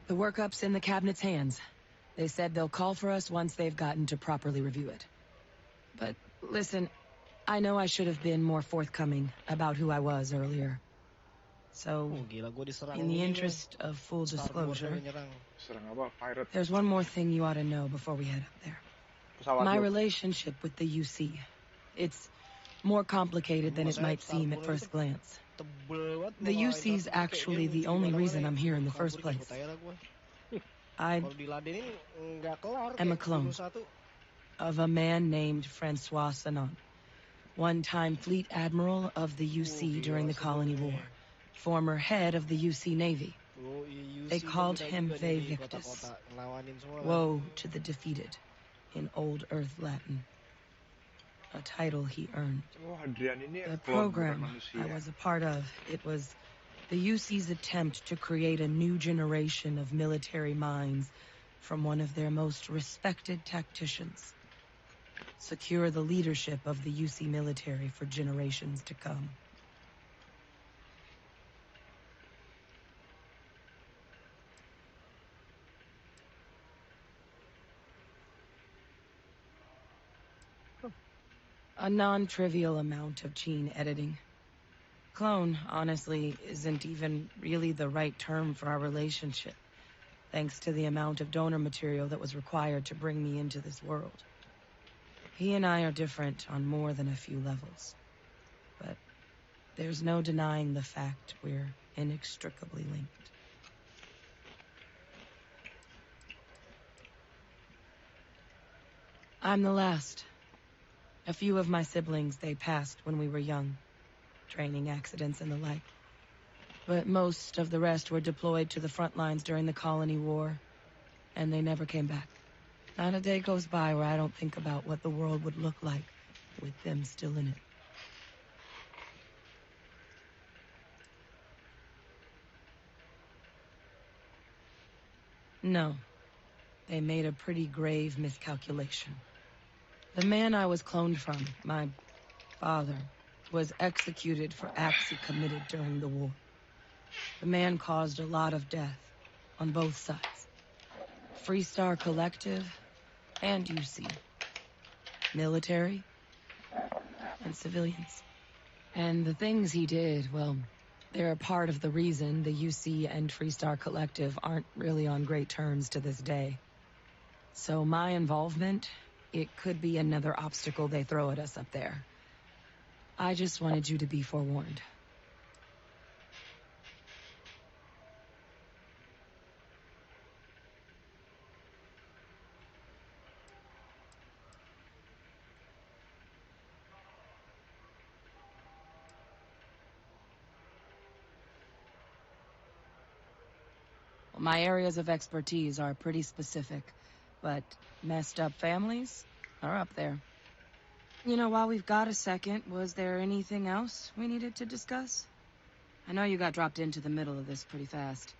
The workup's in the cabinet's hands. They said they'll call for us once they've gotten to properly review it. But listen, I know I should have been more forthcoming about who I was earlier. So, in the interest of full disclosure, there's one more thing you ought to know before we head up there. My relationship with the UC. It's more complicated than it might seem at first glance. The UC's actually the only reason I'm here in the first place. I am a clone of a man named Francois Sanon, one-time fleet admiral of the UC during the Colony War, former head of the UC Navy. They called him Ve Victus, woe to the defeated, in Old Earth Latin. A title he earned. The program I was a part of, it was the UC's attempt to create a new generation of military minds from one of their most respected tacticians. Secure the leadership of the UC military for generations to come. A non-trivial amount of gene editing. Clone, honestly, isn't even really the right term for our relationship, thanks to the amount of donor material that was required to bring me into this world. He and I are different on more than a few levels, but there's no denying the fact we're inextricably linked. I'm the last. A few of my siblings, they passed when we were young. Training accidents and the like. But most of the rest were deployed to the front lines during the Colony War, and they never came back. Not a day goes by where I don't think about what the world would look like with them still in it. No. They made a pretty grave miscalculation. The man I was cloned from, my father, was executed for acts he committed during the war. The man caused a lot of death, on both sides. Freestar Collective, and UC. Military, and civilians. And the things he did, well, they're a part of the reason the UC and Freestar Collective aren't really on great terms to this day. So my involvement, it could be another obstacle they throw at us up there. I just wanted you to be forewarned. My areas of expertise are pretty specific, but messed up families are up there. You know, while we've got a second, was there anything else we needed to discuss? I know you got dropped into the middle of this pretty fast.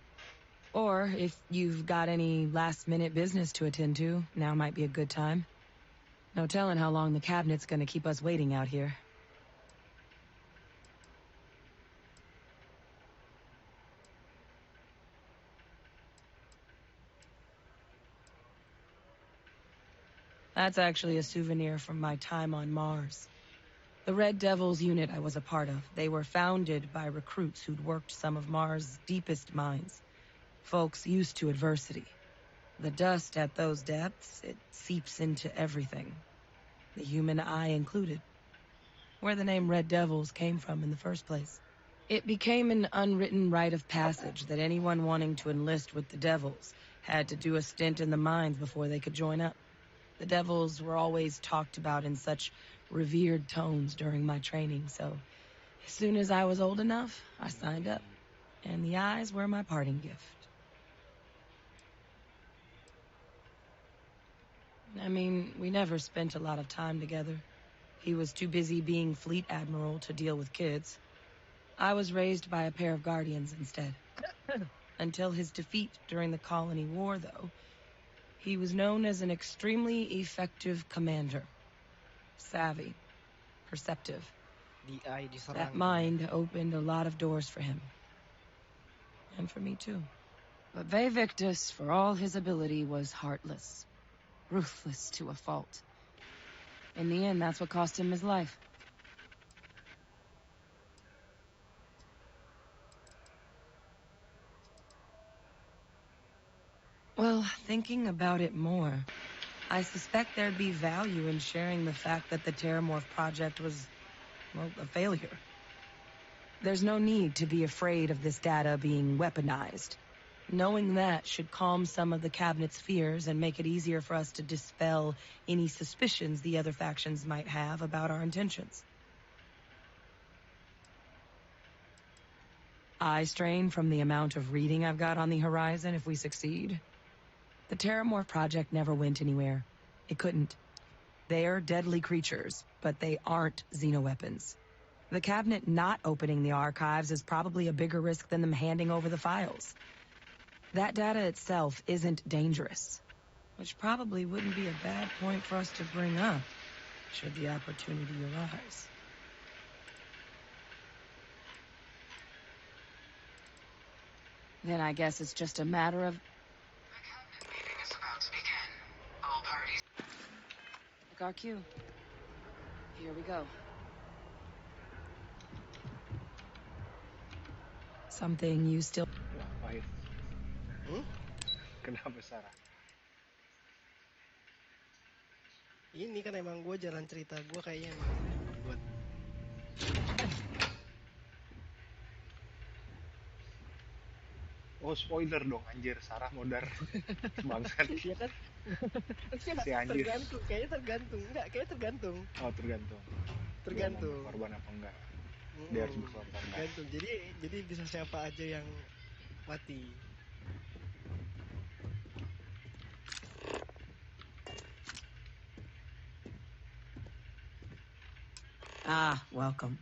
Or if you've got any last-minute business to attend to, now might be a good time. No telling how long the cabinet's gonna keep us waiting out here. That's actually a souvenir from my time on Mars. The Red Devils unit I was a part of, they were founded by recruits who'd worked some of Mars' deepest mines. Folks used to adversity. The dust at those depths, it seeps into everything. The human eye included. Where the name Red Devils came from in the first place. It became an unwritten rite of passage that anyone wanting to enlist with the Devils had to do a stint in the mines before they could join up. The Devils were always talked about in such revered tones during my training, so as soon as I was old enough, I signed up. And the eyes were my parting gift. I mean, we never spent a lot of time together. He was too busy being fleet admiral to deal with kids. I was raised by a pair of guardians instead. Until his defeat during the Colony War, though, he was known as an extremely effective commander. Savvy. Perceptive. That mind opened a lot of doors for him. And for me, too. But Victus, for all his ability, was heartless. Ruthless to a fault. In the end, that's what cost him his life. Well, thinking about it more, I suspect there'd be value in sharing the fact that the Terrormorph project was, well, a failure. There's no need to be afraid of this data being weaponized. Knowing that should calm some of the Cabinet's fears and make it easier for us to dispel any suspicions the other factions might have about our intentions. Eye strain from the amount of reading I've got on the horizon if we succeed. The Terrormorph project never went anywhere. It couldn't. They're deadly creatures, but they aren't xenoweapons. The Cabinet not opening the archives is probably a bigger risk than them handing over the files. That data itself isn't dangerous, which probably wouldn't be a bad point for us to bring up, should the opportunity arise. Then I guess it's just a matter of... The cabinet meeting is about to begin. All parties... Like our cue. Here we go. Something you still... Wah, kenapa Sarah? Ini kan emang gue jalan cerita gue kayaknya emang buat Oh spoiler dong anjir, Sarah modar bangsat ya kan. si anjir. Tergantung, kayaknya tergantung. Enggak, kayaknya tergantung. Oh tergantung. Dia mau korban apa enggak? Dia harus berkorban. Tergantung. Jadi bisa siapa aja yang mati. Ah, welcome.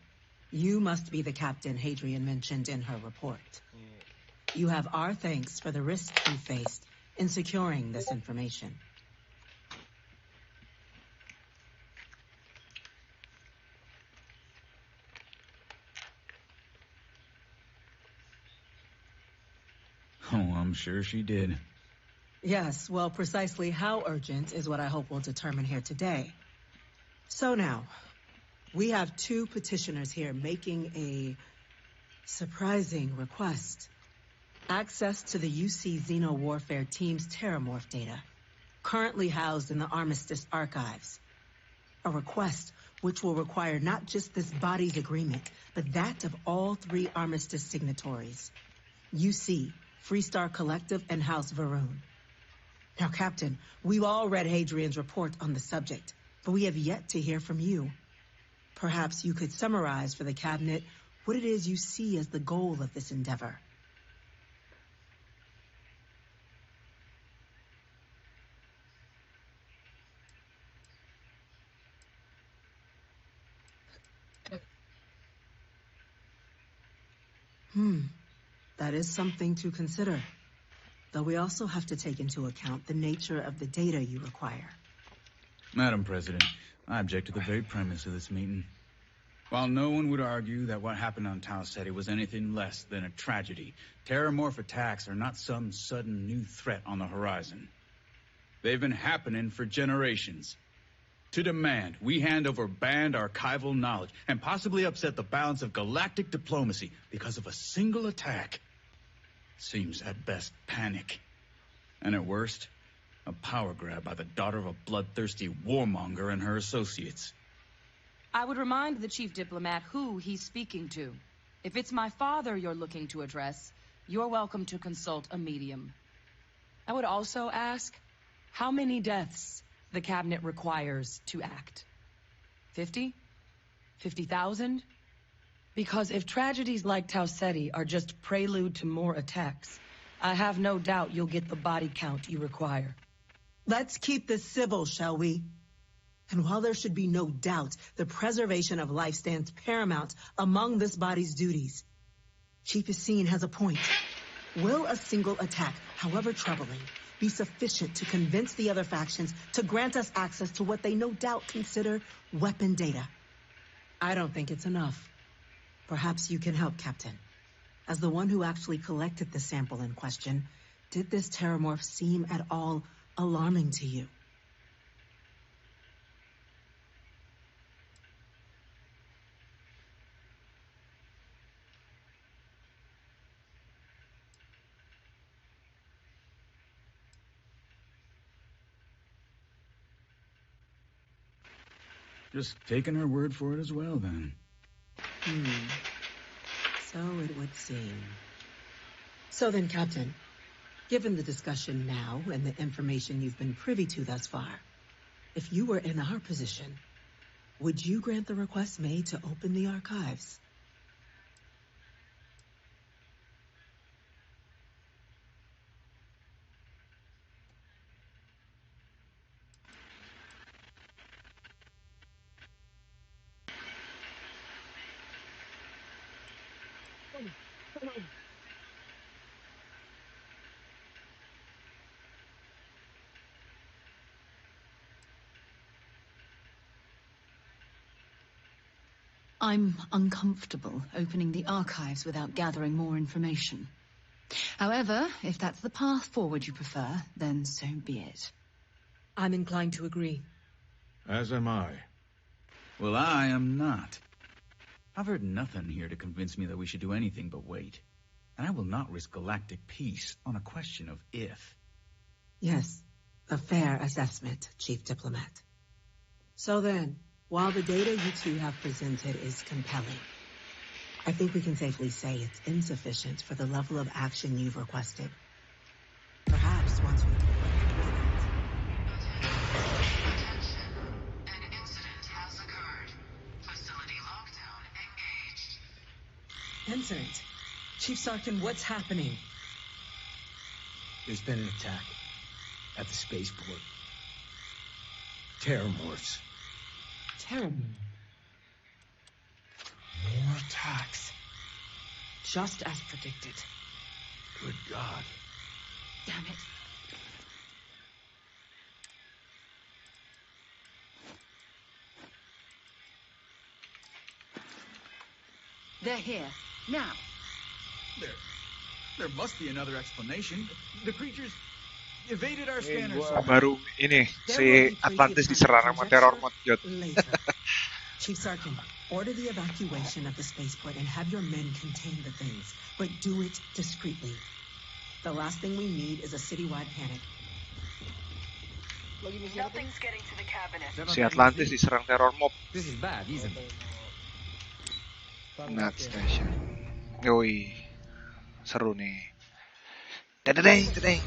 You must be the captain Hadrian mentioned in her report. You have our thanks for the risk you faced in securing this information. Oh, I'm sure she did. Yes, well, precisely how urgent is what I hope we'll determine here today. So now, we have two petitioners here making a surprising request. Access to the UC Xeno Warfare Team's Terrormorph data, currently housed in the Armistice archives. A request which will require not just this body's agreement, but that of all three Armistice signatories. UC, Freestar Collective, and House Varun. Now, Captain, we've all read Hadrian's report on the subject, but we have yet to hear from you. Perhaps you could summarize for the Cabinet what it is you see as the goal of this endeavor. That is something to consider. Though we also have to take into account the nature of the data you require. Madam President, I object to the very premise of this meeting. While no one would argue that what happened on Tau Ceti was anything less than a tragedy, Terrormorph attacks are not some sudden new threat on the horizon. They've been happening for generations. To demand we hand over banned archival knowledge and possibly upset the balance of galactic diplomacy because of a single attack seems at best panic. And at worst, a power grab by the daughter of a bloodthirsty warmonger and her associates. I would remind the chief diplomat who he's speaking to. If it's my father you're looking to address, you're welcome to consult a medium. I would also ask, how many deaths the Cabinet requires to act? 50? 50,000? Because if tragedies like Tau Ceti are just prelude to more attacks, I have no doubt you'll get the body count you require. Let's keep this civil, shall we? And while there should be no doubt the preservation of life stands paramount among this body's duties, Chief Yassine has a point. Will a single attack, however troubling, be sufficient to convince the other factions to grant us access to what they no doubt consider weapon data? I don't think it's enough. Perhaps you can help, Captain. As the one who actually collected the sample in question, did this Terrormorph seem at all alarming to you? Just taking her word for it as well, then. So it would seem. So then, Captain, given the discussion now and the information you've been privy to thus far, if you were in our position, would you grant the request made to open the archives? I'm uncomfortable opening the archives without gathering more information. However, if that's the path forward you prefer, then so be it. I'm inclined to agree. As am I. Well, I am not. I've heard nothing here to convince me that we should do anything but wait. And I will not risk galactic peace on a question of if. Yes, a fair assessment, Chief Diplomat. So then, while the data you two have presented is compelling, I think we can safely say it's insufficient for the level of action you've requested. Perhaps once we Attention. An incident has occurred. Facility lockdown engaged. Incident. Chief Sarkin, what's happening? There's been an attack at the spaceport. Terrormorphs. Terrible. More attacks. Just as predicted. Good God. Damn it. They're here. Now. There must be another explanation. The creatures evaded our scanners. Baru ini si Atlantis diserang sama Terrormorph. Later. Chief Sarkin, order the evacuation of the spaceport and have your men contain the things, but do it discreetly. The last thing we need is a citywide panic. Nothing's getting to the cabinet. Si Atlantis diserang Terrormorph. This is bad, isn't it? Not station. Yoi. Seru nih. Dadadeng, dadeng.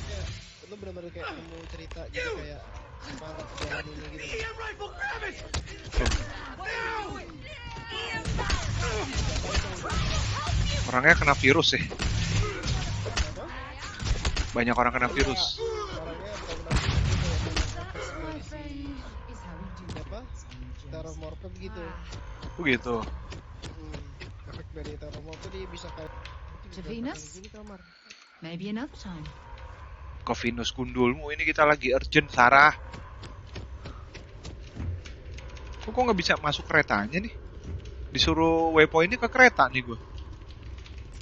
Lu bener-bener kayak nemu cerita jadi kayak semangat jalaninnya gitu. Orangnya kena virus sih. Banyak orang kena virus. Apa? Terrormorph begitu. Begitu. Efek dari Terrormorph tuh dia bisa kayak To Venus? Ini kamar. Maybe another time. Ke Venus gundulmu, ini kita lagi urgent, Sarah. Kok nggak bisa masuk keretanya nih? Disuruh waypointnya ke kereta nih gue.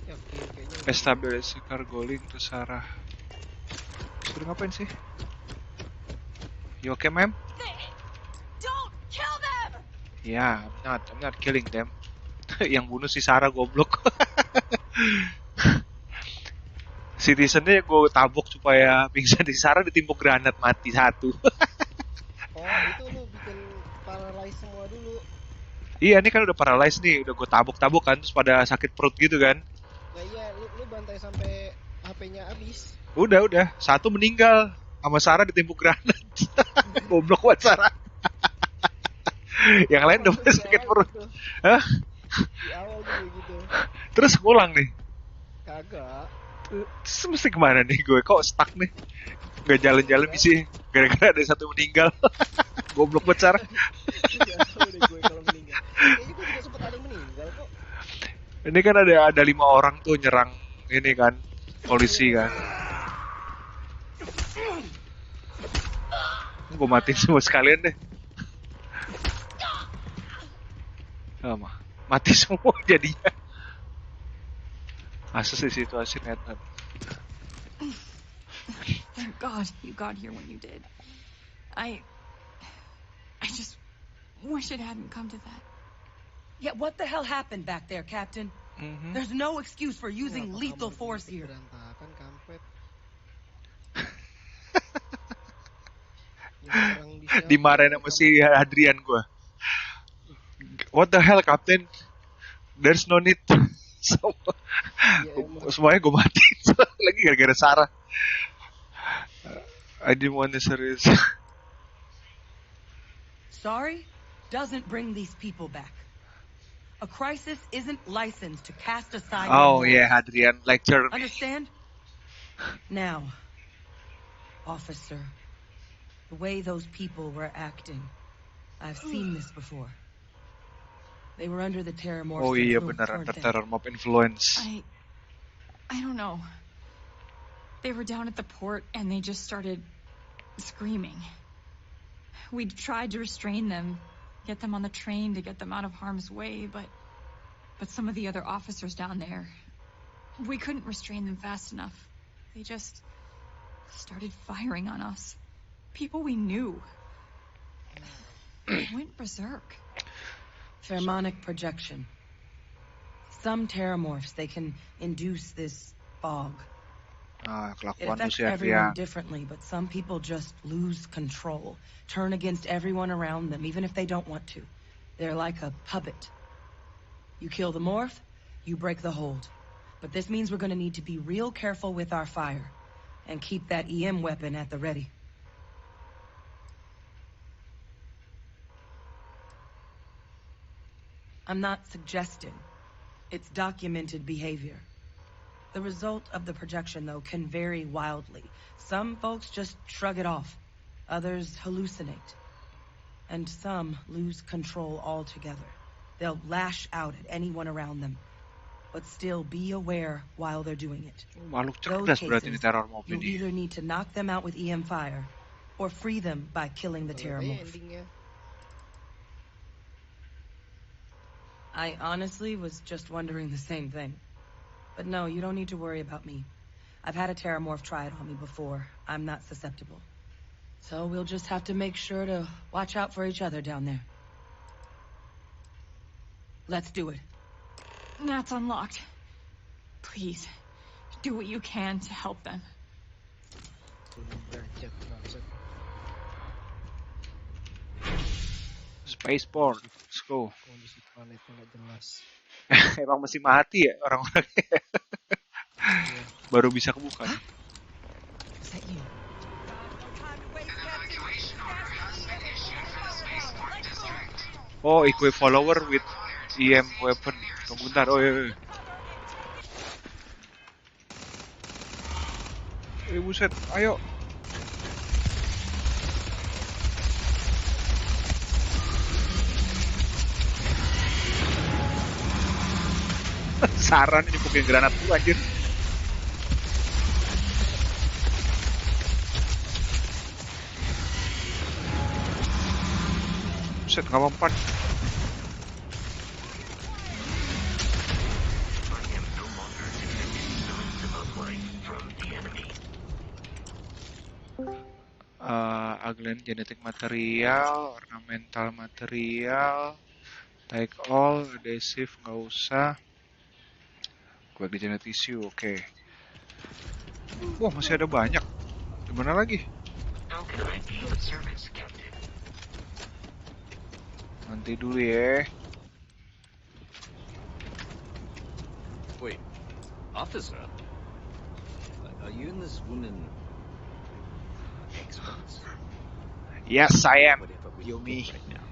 Ya, kayaknya. Establish cargo link to Sarah. Suruh ngapain sih? You okay, ma'am? Don't kill them! Yeah, I'm not killing them. Yang bunuh si Sarah goblok. Citizennya gue tabok supaya pingsan di Sarah, ditimpuk granat mati satu. Oh, itu lu bikin paralyze semua dulu. Iya, ini kan udah paralyzed nih, udah gue tabok-tabok kan, terus pada sakit perut gitu kan. Nah iya, lu bantai sampai HP-nya habis. Udah, satu meninggal, sama Sarah ditimpuk granat. Goblok banget Sarah. Yang lain udah pada sakit perut. Hah? Di awal juga gitu. Terus pulang nih. Kagak. Terus mesti kemana nih gue? Kok stuck nih? Gak jalan-jalan sih, gara-gara ada satu meninggal. Goblok banget Sarah. Gak tau deh gue kalau meninggal. Kayaknya gue juga sempet ada yang meninggal kok. Ini kan ada 5 orang tuh nyerang ini kan, polisi kan. Gue matiin semua sekalian deh. Mati semua jadinya. Asli situasi net. Thank God you got here when you did. I just wish it hadn't come to that. Yeah, what the hell happened back there, Captain? There's no excuse for using lethal force here. Berantakan kampret. Yang perang di siapa? Dimarahin sama si Adrian gua. What the hell, Captain? There's no need. Ya emang. Semuanya gue matiin. Lagi gara-gara Sarah. I didn't want to serious. Sorry doesn't bring these people back. A crisis isn't licensed to cast aside Oh your yeah, morals. Adrian, lecture me. Understand? Now, officer, the way those people were acting, I've seen this before. They were under the Terrormorph's Oh iya influence, benar, weren't under they? Terrormorph influence. I don't know. They were down at the port and they just started screaming. We tried to restrain them, get them on the train to get them out of harm's way, but some of the other officers down there, we couldn't restrain them fast enough. They just started firing on us. People we knew. They went berserk. Pheromonic projection. Some Terrormorphs, they can induce this fog. It Kelakuan lu affects si everyone Adrian. differently, but some people just lose control, turn against everyone around them, even if they don't want to. They're like a puppet. You kill the morph, you break the hold. But this means we're going to need to be real careful with our fire, and keep that EM weapon at the ready. I'm not suggesting. It's documented behavior. The result of the projection, though, can vary wildly. Some folks just shrug it off. Others hallucinate. And some lose control altogether. They'll lash out at anyone around them. But still be aware while they're doing it. Makhluk Those cerdas berarti cases, ini Terrormorph you'll ini. either need to knock them out with EM fire, or free them by killing the Terrormorph. Endingnya. I honestly was just wondering the same thing. But no, you don't need to worry about me. I've had a Terrormorph try it on me before. I'm not susceptible. So we'll just have to make sure to watch out for each other down there. Let's do it. That's unlocked. Please, do what you can to help them. Berajat bangsat. Spaceport, let's go. Kondisi planetnya nggak jelas. Emang mesti mati ya orang-orangnya. Baru bisa kebuka nih. Is that you? Evacuation order has been issued for the spaceport district. Oh, equip follower with EM weapon. Tunggu bentar, oh iya. Buset, ayo. Saran ini bukan granat dulu anjir. Buset, gak mempan. Aglen genetik material, ornamental material, take all, adhesive nggak usah. Gue di genetic tissue, oke. Wah, masih ada banyak. Gimana lagi? Nanti dulu ya. Wait, officer? Are you and this woman experts? Yes, I am. Whatever we Yumi. right now.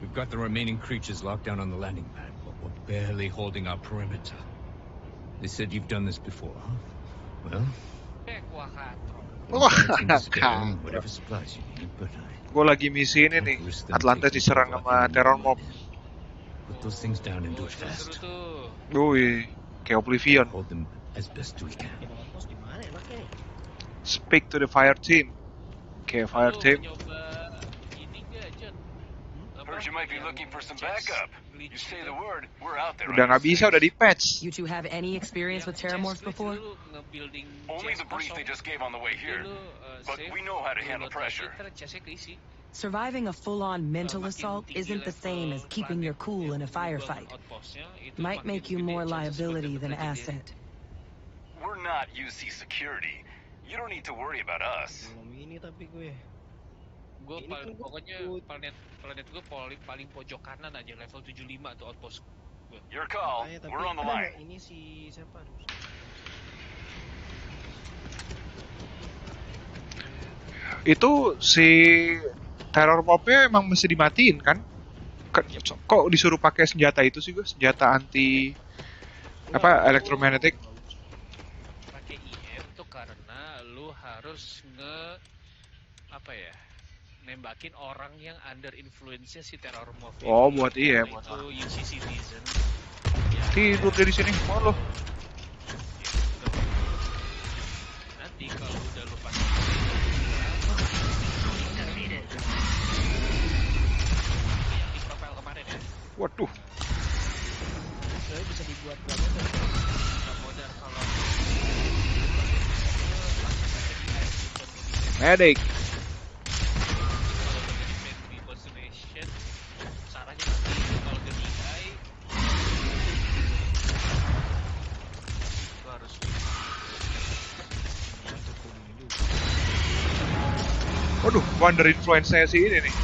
We've got the remaining creatures locked down on the landing pad, but we're barely holding our perimeter. They said you've done this before, huh? Well, Wah, whatever supplies you need, but gue lagi misi ini nih. Atlantis diserang sama Terrormorph. put those things down and do it fast. Wih, kayak Oblivion. Hold them as best we can. Pos di mana enaknya nih? Speak to the fire team. Oke, fire team. Heard you might be looking for some backup. glitch. You say the word, we're out there. Udah nggak bisa, udah di patch. You two have any experience with Terrormorphs before? Only the brief they just gave on the way here. But we know how to handle pressure. Surviving a full-on mental assault isn't the same as keeping your cool in a firefight. Might make you more liability than asset. We're not UC security. You don't need to worry about us. Belum ini tapi gue. Gue Ini kan pokoknya gue- planet gue paling pojok kanan aja, level 75 tuh outpost gue. Your call. Makanya, tapi We're on the line. ini si siapa? Aduh, Itu si Terrormorph-nya emang mesti dimatiin kan? Kok disuruh pakai senjata itu sih gue? Senjata anti apa elektromagnetik? Pakai IM tuh karena lu harus nembakin orang yang under influence-nya si Terrormorph. Oh, buat iya, buat itu UC citizen. Tidur dia di sini, mau lo. Nanti kalau udah lu pakai yang di profile kemarin ya. Waduh. Saya bisa dibuat banget. Modal kalau Medic. Waduh, under influence saya sih ini nih.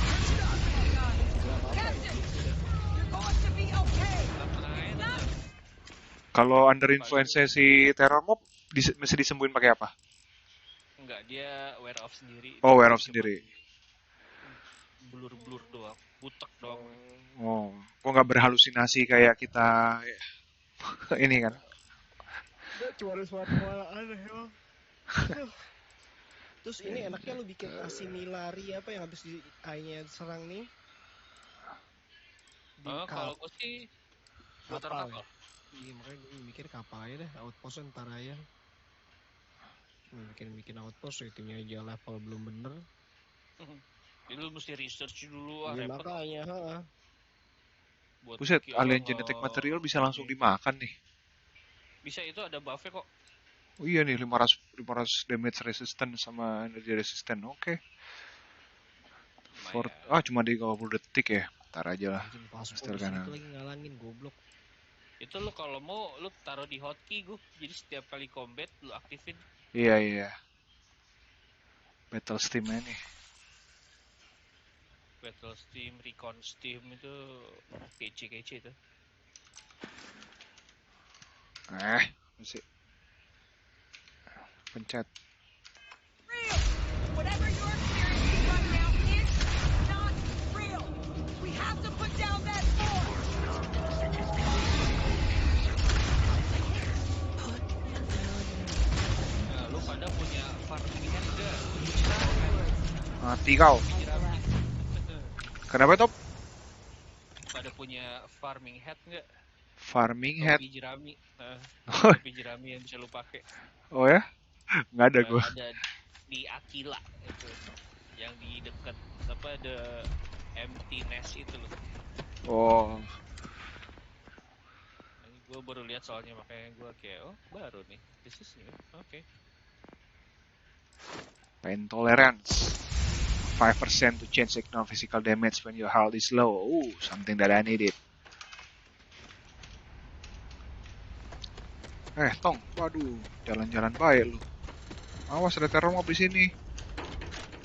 Kalau under influence saya si Terrormorph mesti disembuhin pakai apa? Enggak, dia wear off sendiri. Oh, wear off sendiri. Blur doang, butek doang. Oh, kok nggak berhalusinasi kayak kita ini kan? Cuma suara aneh emang. Terus ini enaknya lu bikin asimilari apa yang habis di AI-nya serang nih? Kalau gue sih kapal. Iya, makanya gue mikir kapal aja deh, outpost ntar aja. Bikin outpost itunya aja level belum bener. Jadi lu mesti research dulu Iya, makanya, Buset, alien genetic material bisa langsung dimakan nih. Bisa, itu ada buff-nya kok. Oh iya nih, 500 damage resistant sama energy resistant. Oke. Cuma di 30 detik ya. Ntar aja lah. Setel kanan. Itu lagi ngalangin goblok. Itu lu kalau mau lu taruh di hotkey gue. Jadi setiap kali combat lu aktifin. Iya. Battle Steam nih. Battle Steam, Recon Steam itu kece itu. Masih pencet. Real. Whatever you're experiencing right now is not real. We have to put down that force. Nah, lu pada punya farming head enggak? Mati kau. Kenapa, Top? Pada punya farming head enggak? Farming head. Topi jerami. Topi jerami yang bisa lu pakai. Oh ya? Nggak ada gue. Ada di Aquila itu. Yang di dekat the empty nest itu loh. Oh. Gue baru lihat soalnya, makanya gue kayak baru nih. This is new. Oke. Pain tolerance. 5% to change ignore physical damage when your health is low. Something that I needed. Tong, waduh, jalan-jalan baik lu. Awas ada Terrormorph di sini.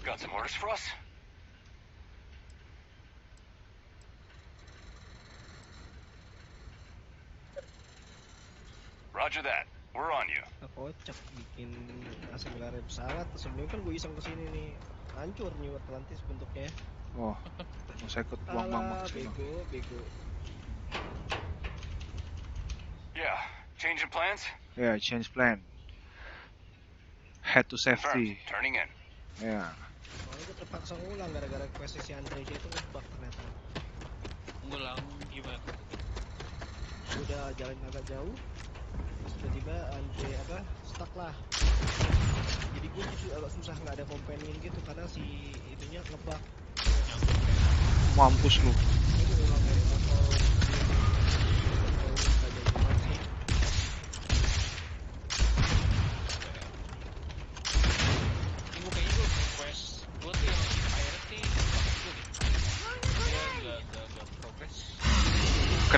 Got some orders for us? Roger that. We're on you. Kocak bikin asimilari pesawat. Sebelumnya kan gue iseng kesini nih. Hancur New Atlantis bentuknya. Oh, mau saya ikut buang-buang maksimal. Bego. Yeah. Change of plans? Yeah, change plan. Head to safety. Turning in. Yeah. Soalnya gue terpaksa ngulang gara-gara quest si Andreja itu ngebug ternyata. Ngulang gimana? Gue udah jalan agak jauh. Tiba-tiba Andre stuck lah. Jadi gue justru agak susah nggak ada companion gitu karena si itunya ngebug. Mampus lu. Gue ulang dari level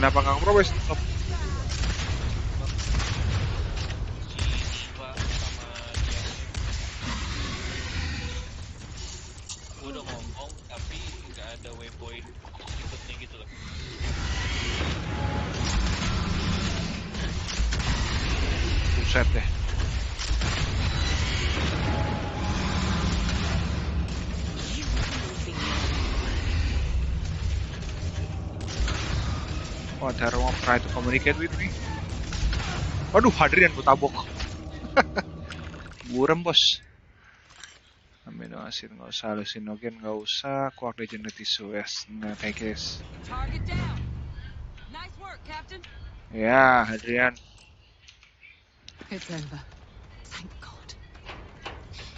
Kenapa nggak nge-progress? Top. Si Niwa sama dia gue udah ngomong tapi nggak ada waypoint ikutnya gitu loh. Buset deh. Oh, Terrormorph try to communicate with me. Waduh, Hadrian gue tabok. Burem, bos. Amino acid nggak usah, hallucinogen nggak usah, coagulated yes, nah, take this. Target down. Nice work, Captain. Ya, Hadrian. It's over. Thank God.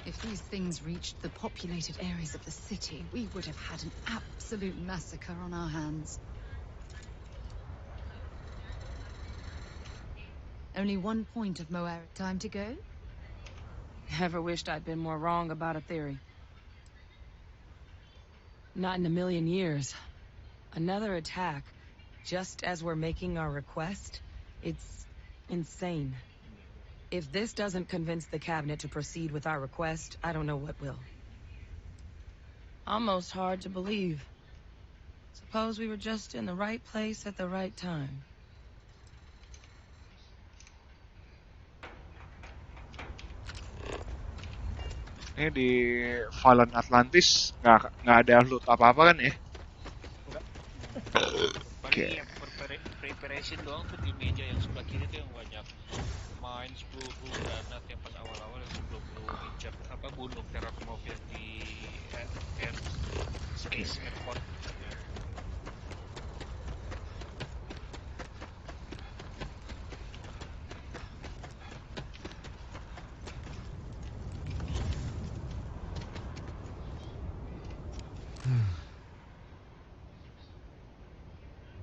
If these things reached the populated areas of the city, we would have had an absolute massacre on our hands. Only one point of Moera. Time to go? Ever wished I'd been more wrong about a theory. Not in a million years. Another attack, just as we're making our request? It's insane. If this doesn't convince the cabinet to proceed with our request, I don't know what will. Almost hard to believe. Suppose we were just in the right place at the right time. Ini di Fallen Atlantis nggak ada loot apa-apa kan ya? Paling yang preparation doang tuh di meja yang sebelah kiri tuh yang banyak mines, peluru, granat yang pas awal-awal yang sebelum lu ngincar bunuh Terrormorph yang di Space Airport.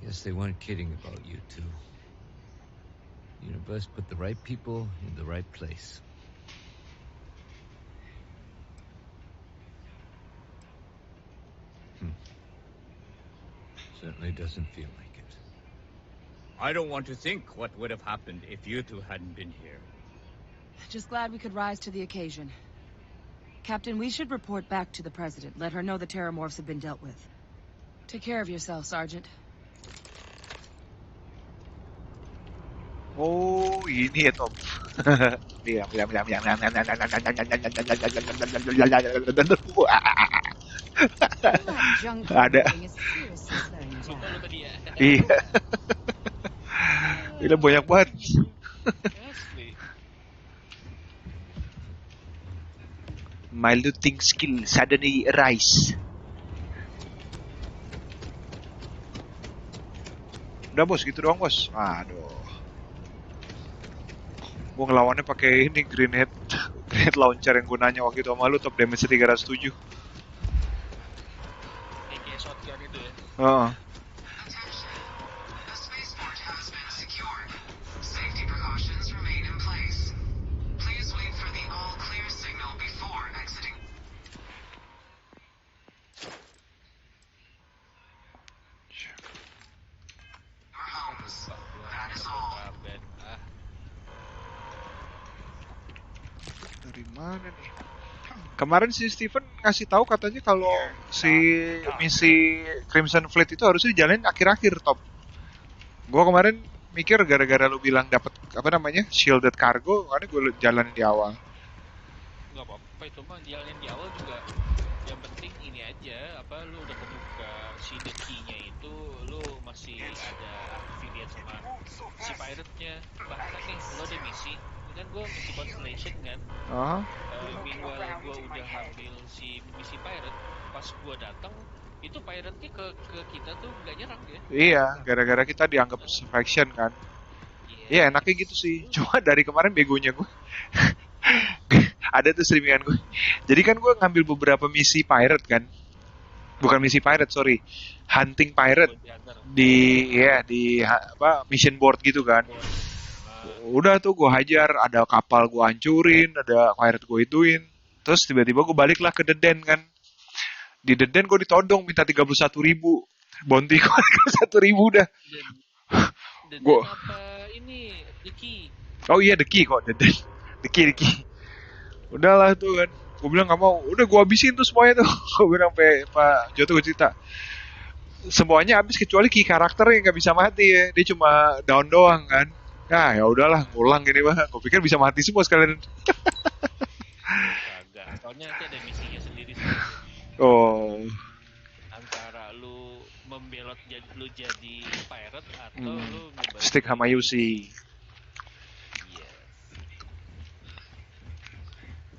Guess they weren't kidding about you two. Universe put the right people in the right place. Certainly doesn't feel like it. I don't want to think what would have happened if you two hadn't been here. Just glad we could rise to the occasion. Captain, we should report back to the President. Let her know the Terrormorphs have been dealt with. Take care of yourself, Sergeant. Oh, ini ya, Tom. Diam. Ada. Iya. Gila banyak banget. My looting skill suddenly rise. Udah bos, gitu doang bos. Aduh. Gue ngelawannya pakai ini grenade launcher yang gunanya waktu itu sama lu top damage 307. Kayak shotgun itu ya. Heeh. The spaceport has been secured. Safety precautions remain in place. Please wait for the all clear signal before exiting. Your homes. That is all. Dari mana nih? Kemarin si Steven ngasih tahu katanya kalau si misi Crimson Fleet itu harusnya dijalanin akhir-akhir, Top. Gua kemarin mikir gara-gara lu bilang dapat apa namanya shielded cargo, karena gue jalanin di awal. Nggak apa-apa itu mah jalanin di awal juga. Yang penting ini aja, lu udah kebuka si the key-nya itu, lu masih ada affiliate sama si pirate-nya. Bahkan nih, lo ada misi, kan gue misi Constellation kan. Meanwhile gue udah ngambil si misi pirate, pas gue datang itu pirate-nya ke kita tuh nggak nyerang ya. Iya, gara-gara kita dianggap faction kan. Iya, enaknya gitu sih. Cuma dari kemarin begonya gue. Ada tuh streamingan gue. Jadi kan gue ngambil beberapa misi pirate kan. Bukan misi pirate, sorry. Hunting pirate di mission board gitu kan. Udah tuh gue hajar, ada kapal gue hancurin, ada pirate gue ituin. Terus tiba-tiba gue balik lah ke The Den kan. Di The Den gue ditodong minta 31.000. Bounty gue 31.000 udah. Deden Gua. apa ini The Key. Oh iya The Key kok, Deden. The Key. Udahlah tuh kan. Gue bilang nggak mau. Udah gue habisin tuh semuanya tuh. Gue bilang Pak Joto gue cerita. Semuanya habis kecuali key karakter yang nggak bisa mati ya. Dia cuma down doang kan. Nah ya udahlah, ngulang gini mah. Gue pikir bisa mati semua sekalian. Kagak. Soalnya nanti ada misinya sendiri sih. Oh. Antara lu membelot lu jadi pirate atau lu nyoba Stick sama Yusi. Yes.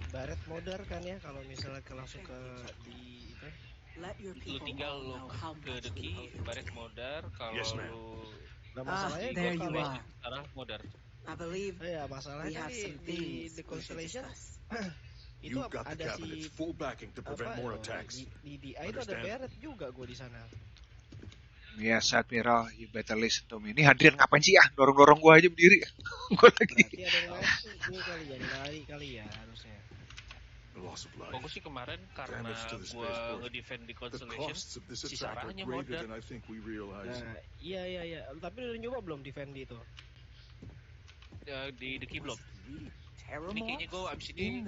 Baret modder kan ya kalau misalnya langsung ke di itu. Lu tinggal lu ke The Key, baret modder. Kalau lu Nah masalahnya there you kalau are. arah modder. I believe ya masalahnya kan di The Constellation itu ada si full backing to prevent more attacks. Di itu ada Barret juga gue di sana. Yes, Admiral, you better listen to me. Ini Hadrian ngapain sih ya? Dorong-dorong gue aja berdiri. Gue lagi. Berarti ada yang ngasih ini kali ya, lari kali ya harusnya. Gue sih kemarin karena gue ngedefend di Constellation, si Sarahnya modder. Nah, iya. Tapi udah nyoba belum defend itu? Di The Key belum. Ini kayaknya gue abis ini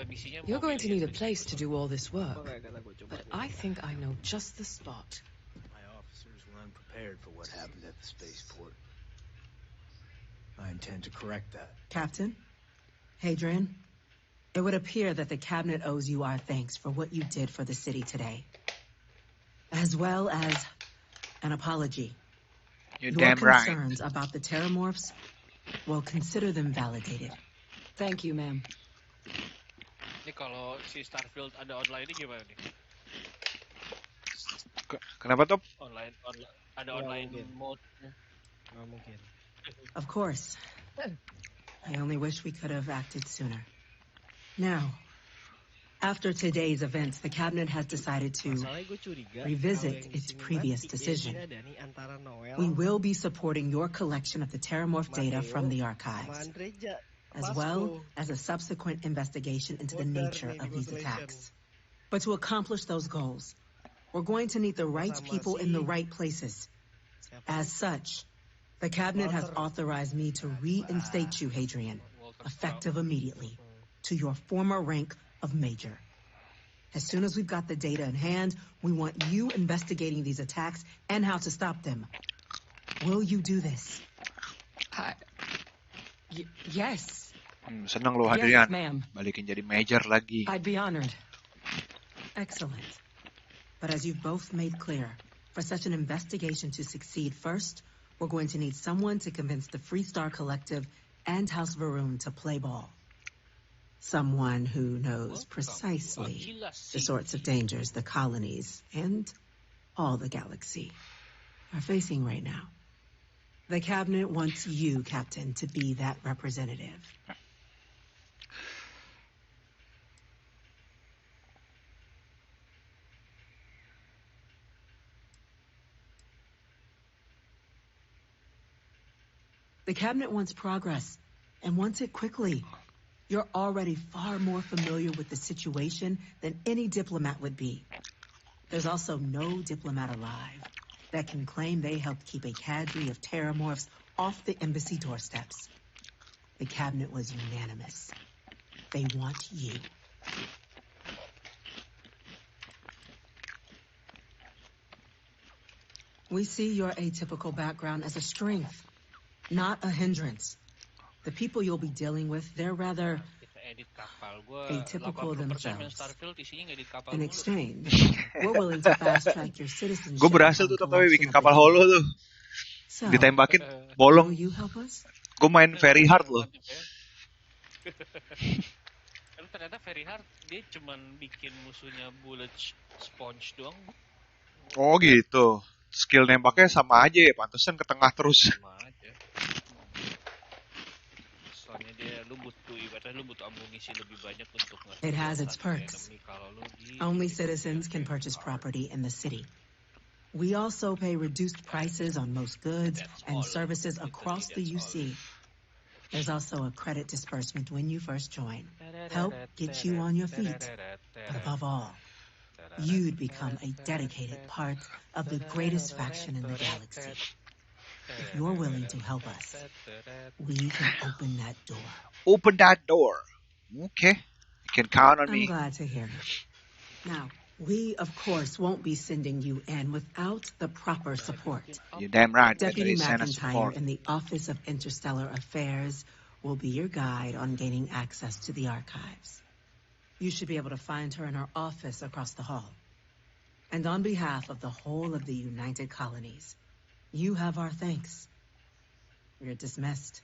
misinya. You're going to need a place to do all this work, but I think I know just the spot. My officers were unprepared for what happened at the spaceport. I intend to correct that. Captain, Hadrian, it would appear that the cabinet owes you our thanks for what you did for the city today, as well as an apology. You're Your damn right. concerns about the Terrormorphs, well, consider them validated. Thank you, ma'am. Ini kalau si Starfiled ada online-nya gimana nih? Kenapa Top? Online ada online mode. Nggak mungkin. Of course. I only wish we could have acted sooner. Now, after today's events, the cabinet has decided to revisit its previous decision. We will be supporting your collection of the Terrormorph data from the archives, as well as a subsequent investigation into the nature of these attacks. But to accomplish those goals, we're going to need the right people in the right places. As such, the cabinet has authorized me to reinstate you, Hadrian, effective immediately, to your former rank of Major. As soon as we've got the data in hand, we want you investigating these attacks and how to stop them. Will you do this? Yes. Senang lo Hadrian. Yes, ma'am. Balikin jadi Major lagi. I'd be honored. Excellent. But as you've both made clear, for such an investigation to succeed, first, we're going to need someone to convince the Freestar Collective and House Varun to play ball. Someone who knows precisely the sorts of dangers the colonies and all the galaxy are facing right now. The cabinet wants you, Captain, to be that representative. The cabinet wants progress, and wants it quickly. You're already far more familiar with the situation than any diplomat would be. There's also no diplomat alive that can claim they helped keep a cadre of Terrormorphs off the embassy doorsteps. The cabinet was unanimous. They want you. We see your atypical background as a strength, not a hindrance. The people you'll be dealing with, they're rather atypical themselves. In exchange, we're willing to fast-track your citizenship. Gue berhasil tuh tapi bikin kapal holo tuh. Ditembakin, bolong. Gue main very hard loh. Ternyata very hard, dia cuman bikin musuhnya bullet sponge doang. Oh gitu. Skill nembaknya sama aja ya, pantesan ke tengah terus. Sama aja. Soalnya dia lu butuh amunisi lebih banyak untuk It has its perks. Only citizens can purchase property in the city. We also pay reduced prices on most goods and services across the UC. There's also a credit disbursement when you first join. Help get you on your feet. But above all, you'd become a dedicated part of the greatest faction in the galaxy. if you're willing to help us, we can open that door. Open that door. Okay. You can count on I'm me. glad to hear it. Now, we, of course, won't be sending you in without the proper support. You're damn right. Deputy Send us McIntyre support. in the Office of Interstellar Affairs will be your guide on gaining access to the archives. You should be able to find her in her office across the hall. And on behalf of the whole of the United Colonies, you have our thanks. You're dismissed.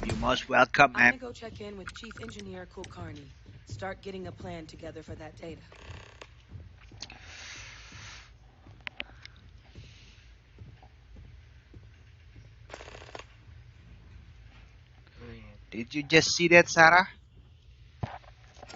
You're most welcome, I'm ma'am. gonna go check in with Chief Engineer Kulkarni. Start getting a plan together for that data. Did you just see that, Sarah?